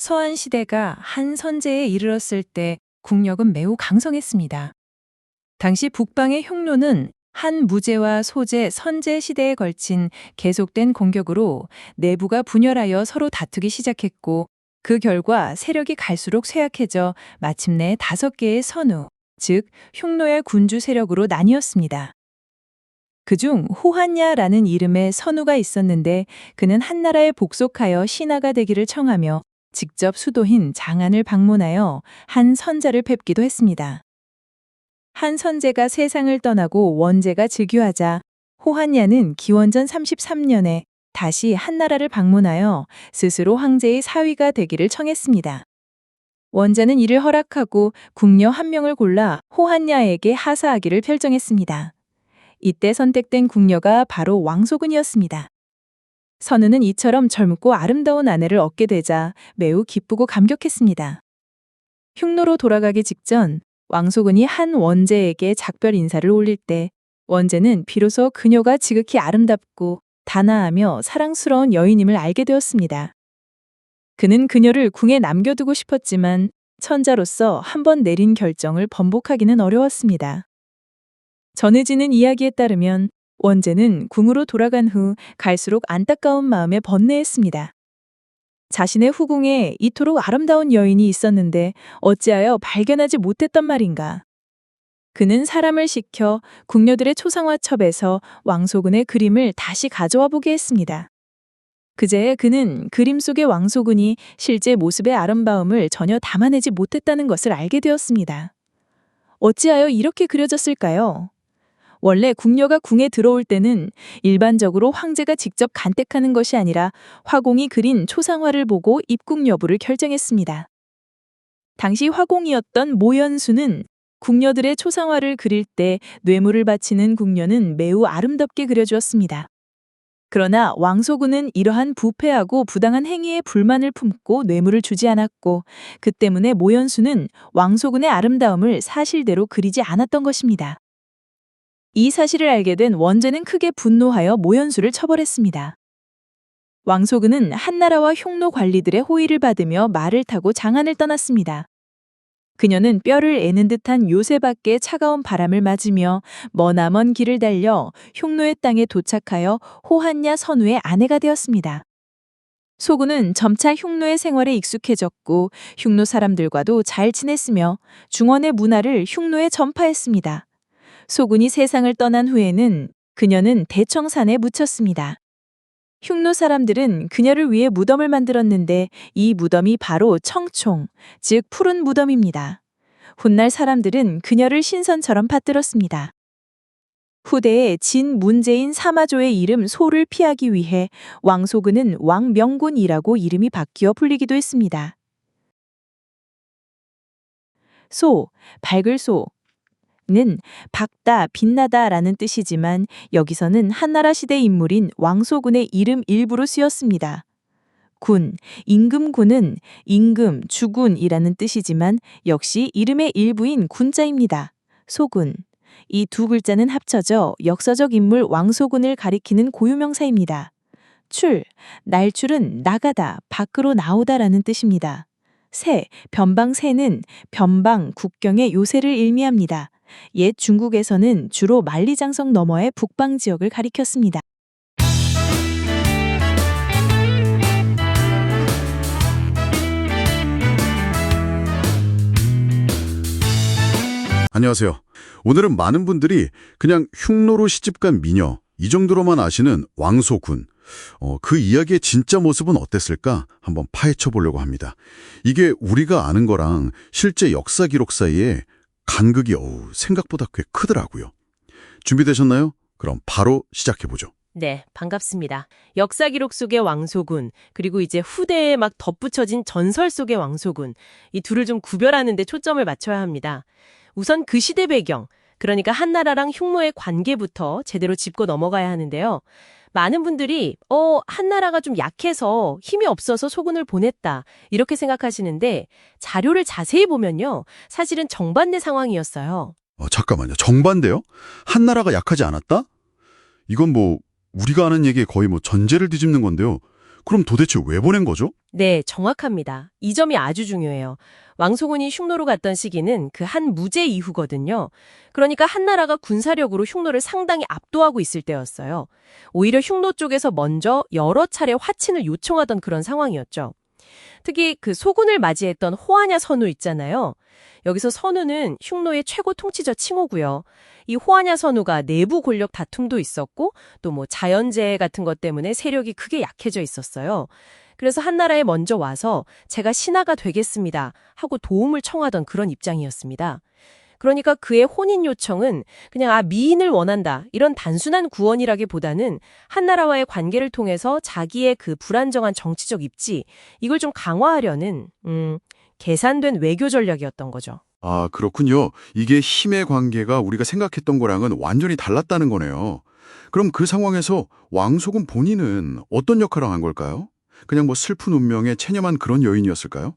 서한 시대가 한 선제에 이르렀을 때 국력은 매우 강성했습니다. 당시 북방의 흉노는 한 무제와 소제, 선제 시대에 걸친 계속된 공격으로 내부가 분열하여 서로 다투기 시작했고, 그 결과 세력이 갈수록 쇠약해져 마침내 5개의 선우, 즉 흉노의 군주 세력으로 나뉘었습니다. 그중 호한야라는 이름의 선우가 있었는데, 그는 한나라에 복속하여 신하가 되기를 청하며 직접 수도인 장안을 방문하여 한 선자를 뵙기도 했습니다. 한 선제가 세상을 떠나고 원제가 즉위하자 호한야는 기원전 33년에 다시 한나라를 방문하여 스스로 황제의 사위가 되기를 청했습니다. 원자는 이를 허락하고 궁녀 1명을 골라 호한야에게 하사하기를 결정했습니다. 이때 선택된 궁녀가 바로 왕소근이었습니다. 선우는 이처럼 젊고 아름다운 아내를 얻게 되자 매우 기쁘고 감격했습니다. 흉노로 돌아가기 직전 왕소근이 한 원제에게 작별 인사를 올릴 때, 원제는 비로소 그녀가 지극히 아름답고 단아하며 사랑스러운 여인임을 알게 되었습니다. 그는 그녀를 궁에 남겨두고 싶었지만 천자로서 한 번 내린 결정을 번복하기는 어려웠습니다. 전해지는 이야기에 따르면 원제는 궁으로 돌아간 후 갈수록 안타까운 마음에 번뇌했습니다. 자신의 후궁에 이토록 아름다운 여인이 있었는데 어찌하여 발견하지 못했단 말인가. 그는 사람을 시켜 궁녀들의 초상화첩에서 왕소근의 그림을 다시 가져와 보게 했습니다. 그제야 그는 그림 속의 왕소근이 실제 모습의 아름다움을 전혀 담아내지 못했다는 것을 알게 되었습니다. 어찌하여 이렇게 그려졌을까요? 원래 궁녀가 궁에 들어올 때는 일반적으로 황제가 직접 간택하는 것이 아니라 화공이 그린 초상화를 보고 입궁 여부를 결정했습니다. 당시 화공이었던 모연수는 궁녀들의 초상화를 그릴 때 뇌물을 바치는 궁녀는 매우 아름답게 그려주었습니다. 그러나 왕소근은 이러한 부패하고 부당한 행위에 불만을 품고 뇌물을 주지 않았고, 그 때문에 모연수는 왕소근의 아름다움을 사실대로 그리지 않았던 것입니다. 이 사실을 알게 된 원제는 크게 분노하여 모연수를 처벌했습니다. 왕소근은 한나라와 흉노 관리들의 호의를 받으며 말을 타고 장안을 떠났습니다. 그녀는 뼈를 애는 듯한 요새 밖의 차가운 바람을 맞으며 머나먼 길을 달려 흉노의 땅에 도착하여 호한야 선우의 아내가 되었습니다. 소군은 점차 흉노의 생활에 익숙해졌고 흉노 사람들과도 잘 지냈으며 중원의 문화를 흉노에 전파했습니다. 소군이 세상을 떠난 후에는 그녀는 대청산에 묻혔습니다. 흉노 사람들은 그녀를 위해 무덤을 만들었는데 이 무덤이 바로 청총, 즉 푸른 무덤입니다. 훗날 사람들은 그녀를 신선처럼 받들었습니다. 후대에 진 문제인 사마조의 이름 소를 피하기 위해 왕소근은 왕명군이라고 이름이 바뀌어 불리기도 했습니다. 소, 밝을 소 는 밝다, 빛나다 라는 뜻이지만 여기서는 한나라 시대 인물인 왕소군의 이름 일부로 쓰였습니다. 군, 임금군은 임금, 주군이라는 뜻이지만 역시 이름의 일부인 군자입니다. 소군. 이 두 글자는 합쳐져 역사적 인물 왕소군을 가리키는 고유명사입니다. 출, 날출은 나가다, 밖으로 나오다 라는 뜻입니다. 새, 변방새는 변방, 국경의 요새를 의미합니다. 옛 중국에서는 주로 만리장성 너머의 북방 지역을 가리켰습니다. 안녕하세요. 오늘은 많은 분들이 그냥 흉노로 시집간 미녀, 이 정도로만 아시는 왕소군. 그 이야기의 진짜 모습은 어땠을까 한번 파헤쳐 보려고 합니다. 이게 우리가 아는 거랑 실제 역사 기록 사이에 간극이 생각보다 꽤 크더라고요. 준비되셨나요? 그럼 바로 시작해보죠. 네, 반갑습니다. 역사 기록 속의 왕소군, 그리고 이제 후대에 막 덧붙여진 전설 속의 왕소군, 이 둘을 좀 구별하는 데 초점을 맞춰야 합니다. 우선 그 시대 배경, 그러니까 한나라랑 흉노의 관계부터 제대로 짚고 넘어가야 하는데요. 많은 분들이 한나라가 좀 약해서 힘이 없어서 소군을 보냈다 이렇게 생각하시는데 자료를 자세히 보면요. 사실은 정반대 상황이었어요. 잠깐만요. 정반대요? 한나라가 약하지 않았다? 이건 우리가 아는 얘기에 거의 전제를 뒤집는 건데요. 그럼 도대체 왜 보낸 거죠? 네, 정확합니다. 이 점이 아주 중요해요. 왕소군이 흉노로 갔던 시기는 그 한 무제 이후거든요. 그러니까 한나라가 군사력으로 흉노를 상당히 압도하고 있을 때였어요. 오히려 흉노 쪽에서 먼저 여러 차례 화친을 요청하던 그런 상황이었죠. 특히 그 소군을 맞이했던 호하냐 선우 있잖아요. 여기서 선우는 흉노의 최고 통치자 칭호고요. 이 호하냐 선우가 내부 권력 다툼도 있었고 또 뭐 자연재해 같은 것 때문에 세력이 크게 약해져 있었어요. 그래서 한나라에 먼저 와서 제가 신하가 되겠습니다 하고 도움을 청하던 그런 입장이었습니다. 그러니까 그의 혼인 요청은 그냥 미인을 원한다 이런 단순한 구원이라기보다는 한나라와의 관계를 통해서 자기의 그 불안정한 정치적 입지 이걸 좀 강화하려는 계산된 외교 전략이었던 거죠. 아, 그렇군요. 이게 힘의 관계가 우리가 생각했던 거랑은 완전히 달랐다는 거네요. 그럼 그 상황에서 왕소군 본인은 어떤 역할을 한 걸까요? 그냥 뭐 슬픈 운명에 체념한 그런 여인이었을까요?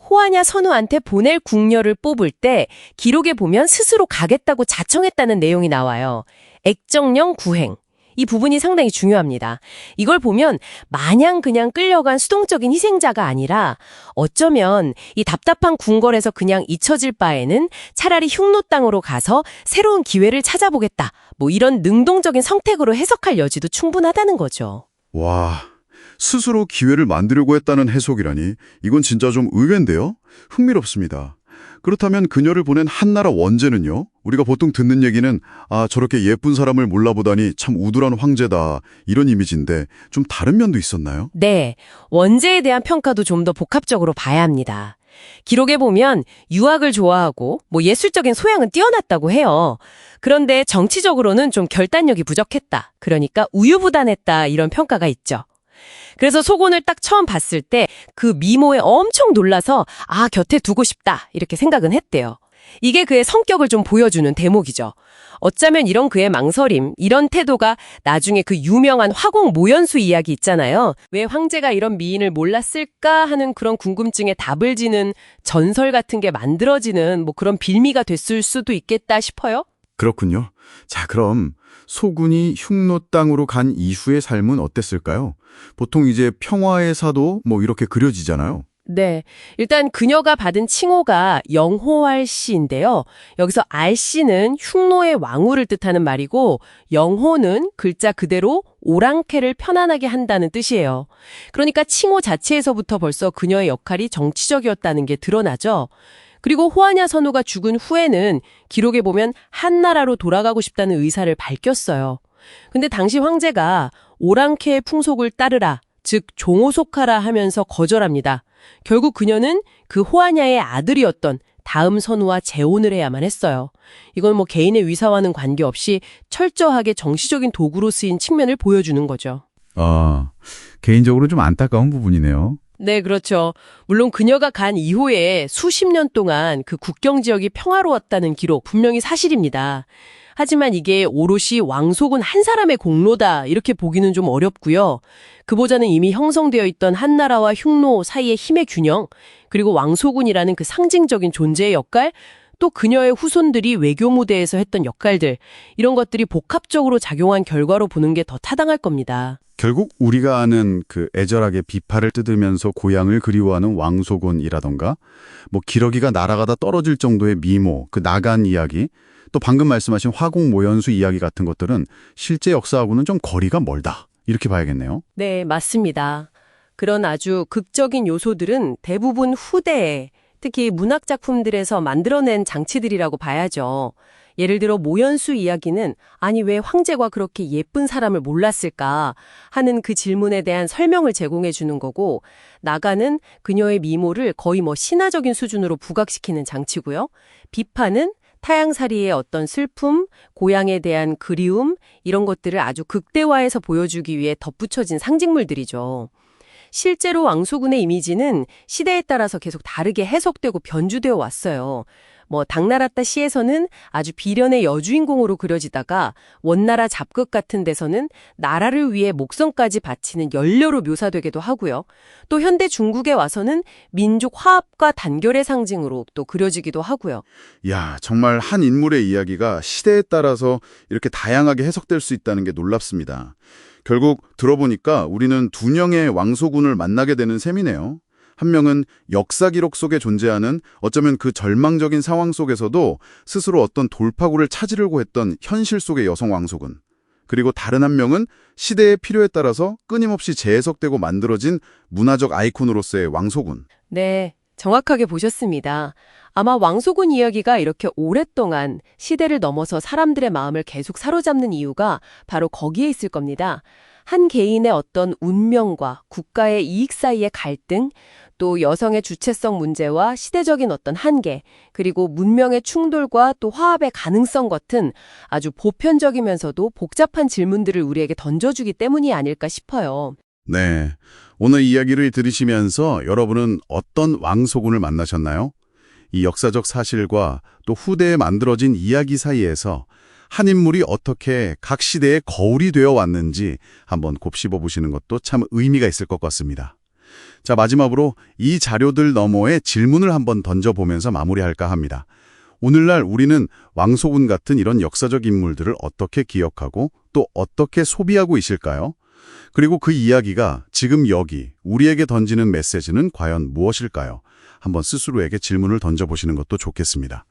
호하냐 선우한테 보낼 궁녀를 뽑을 때 기록에 보면 스스로 가겠다고 자청했다는 내용이 나와요. 액정령 구행. 이 부분이 상당히 중요합니다. 이걸 보면 마냥 그냥 끌려간 수동적인 희생자가 아니라 어쩌면 이 답답한 궁궐에서 그냥 잊혀질 바에는 차라리 흉노 땅으로 가서 새로운 기회를 찾아보겠다. 뭐 이런 능동적인 선택으로 해석할 여지도 충분하다는 거죠. 와, 스스로 기회를 만들려고 했다는 해석이라니 이건 진짜 좀 의외인데요? 흥미롭습니다. 그렇다면 그녀를 보낸 한나라 원제는요? 우리가 보통 듣는 얘기는 저렇게 예쁜 사람을 몰라보다니 참 우둔한 황제다 이런 이미지인데 좀 다른 면도 있었나요? 네, 원제에 대한 평가도 좀 더 복합적으로 봐야 합니다. 기록에 보면 유학을 좋아하고 뭐 예술적인 소양은 뛰어났다고 해요. 그런데 정치적으로는 좀 결단력이 부족했다. 그러니까 우유부단했다 이런 평가가 있죠. 그래서 소곤을 딱 처음 봤을 때 그 미모에 엄청 놀라서 곁에 두고 싶다 이렇게 생각은 했대요. 이게 그의 성격을 좀 보여주는 대목이죠. 어쩌면 이런 그의 망설임, 이런 태도가 나중에 그 유명한 화공 모연수 이야기 있잖아요. 왜 황제가 이런 미인을 몰랐을까 하는 그런 궁금증에 답을 지는 전설 같은 게 만들어지는 뭐 그런 빌미가 됐을 수도 있겠다 싶어요. 그렇군요. 자, 그럼 소군이 흉노 땅으로 간 이후의 삶은 어땠을까요? 보통 이제 평화의 사도 뭐 이렇게 그려지잖아요. 네. 일단 그녀가 받은 칭호가 영호알씨인데요. 여기서 알씨는 흉노의 왕후를 뜻하는 말이고 영호는 글자 그대로 오랑캐를 편안하게 한다는 뜻이에요. 그러니까 칭호 자체에서부터 벌써 그녀의 역할이 정치적이었다는 게 드러나죠. 그리고 호하냐 선우가 죽은 후에는 기록에 보면 한나라로 돌아가고 싶다는 의사를 밝혔어요. 근데 당시 황제가 오랑캐의 풍속을 따르라, 즉 종호속하라 하면서 거절합니다. 결국 그녀는 그 호하냐의 아들이었던 다음 선우와 재혼을 해야만 했어요. 이건 뭐 개인의 위사와는 관계없이 철저하게 정치적인 도구로 쓰인 측면을 보여주는 거죠. 개인적으로 좀 안타까운 부분이네요. 네, 그렇죠. 물론 그녀가 간 이후에 수십 년 동안 그 국경 지역이 평화로웠다는 기록 분명히 사실입니다. 하지만 이게 오롯이 왕소군 한 사람의 공로다 이렇게 보기는 좀 어렵고요. 그보다는 이미 형성되어 있던 한나라와 흉노 사이의 힘의 균형, 그리고 왕소군이라는 그 상징적인 존재의 역할, 또 그녀의 후손들이 외교 무대에서 했던 역할들, 이런 것들이 복합적으로 작용한 결과로 보는 게 더 타당할 겁니다. 결국 우리가 아는 그 애절하게 비파를 뜯으면서 고향을 그리워하는 왕소군이라던가 뭐 기러기가 날아가다 떨어질 정도의 미모, 그 나간 이야기, 또 방금 말씀하신 화공 모연수 이야기 같은 것들은 실제 역사하고는 좀 거리가 멀다. 이렇게 봐야겠네요. 네, 맞습니다. 그런 아주 극적인 요소들은 대부분 후대에, 특히 문학작품들에서 만들어낸 장치들이라고 봐야죠. 예를 들어 모연수 이야기는 아니 왜 황제가 그렇게 예쁜 사람을 몰랐을까 하는 그 질문에 대한 설명을 제공해 주는 거고, 나가는 그녀의 미모를 거의 뭐 신화적인 수준으로 부각시키는 장치고요. 비파는 타양살이의 어떤 슬픔, 고향에 대한 그리움, 이런 것들을 아주 극대화해서 보여주기 위해 덧붙여진 상징물들이죠. 실제로 왕소군의 이미지는 시대에 따라서 계속 다르게 해석되고 변주되어 왔어요. 뭐 당나라따 시에서는 아주 비련의 여주인공으로 그려지다가 원나라 잡극 같은 데서는 나라를 위해 목숨까지 바치는 연료로 묘사되기도 하고요. 또 현대 중국에 와서는 민족 화합과 단결의 상징으로 또 그려지기도 하고요. 야, 정말 한 인물의 이야기가 시대에 따라서 이렇게 다양하게 해석될 수 있다는 게 놀랍습니다. 결국 들어보니까 우리는 두 명의 왕소군을 만나게 되는 셈이네요. 한 명은 역사 기록 속에 존재하는 어쩌면 그 절망적인 상황 속에서도 스스로 어떤 돌파구를 찾으려고 했던 현실 속의 여성 왕소군. 그리고 다른 한 명은 시대의 필요에 따라서 끊임없이 재해석되고 만들어진 문화적 아이콘으로서의 왕소군. 네, 정확하게 보셨습니다. 아마 왕소군 이야기가 이렇게 오랫동안 시대를 넘어서 사람들의 마음을 계속 사로잡는 이유가 바로 거기에 있을 겁니다. 한 개인의 어떤 운명과 국가의 이익 사이의 갈등, 또 여성의 주체성 문제와 시대적인 어떤 한계, 그리고 문명의 충돌과 또 화합의 가능성 같은 아주 보편적이면서도 복잡한 질문들을 우리에게 던져주기 때문이 아닐까 싶어요. 네, 오늘 이야기를 들으시면서 여러분은 어떤 왕소군을 만나셨나요? 이 역사적 사실과 또 후대에 만들어진 이야기 사이에서 한 인물이 어떻게 각 시대의 거울이 되어 왔는지 한번 곱씹어 보시는 것도 참 의미가 있을 것 같습니다. 자, 마지막으로 이 자료들 너머에 질문을 한번 던져보면서 마무리할까 합니다. 오늘날 우리는 왕소군 같은 이런 역사적 인물들을 어떻게 기억하고 또 어떻게 소비하고 있을까요? 그리고 그 이야기가 지금 여기 우리에게 던지는 메시지는 과연 무엇일까요? 한번 스스로에게 질문을 던져보시는 것도 좋겠습니다.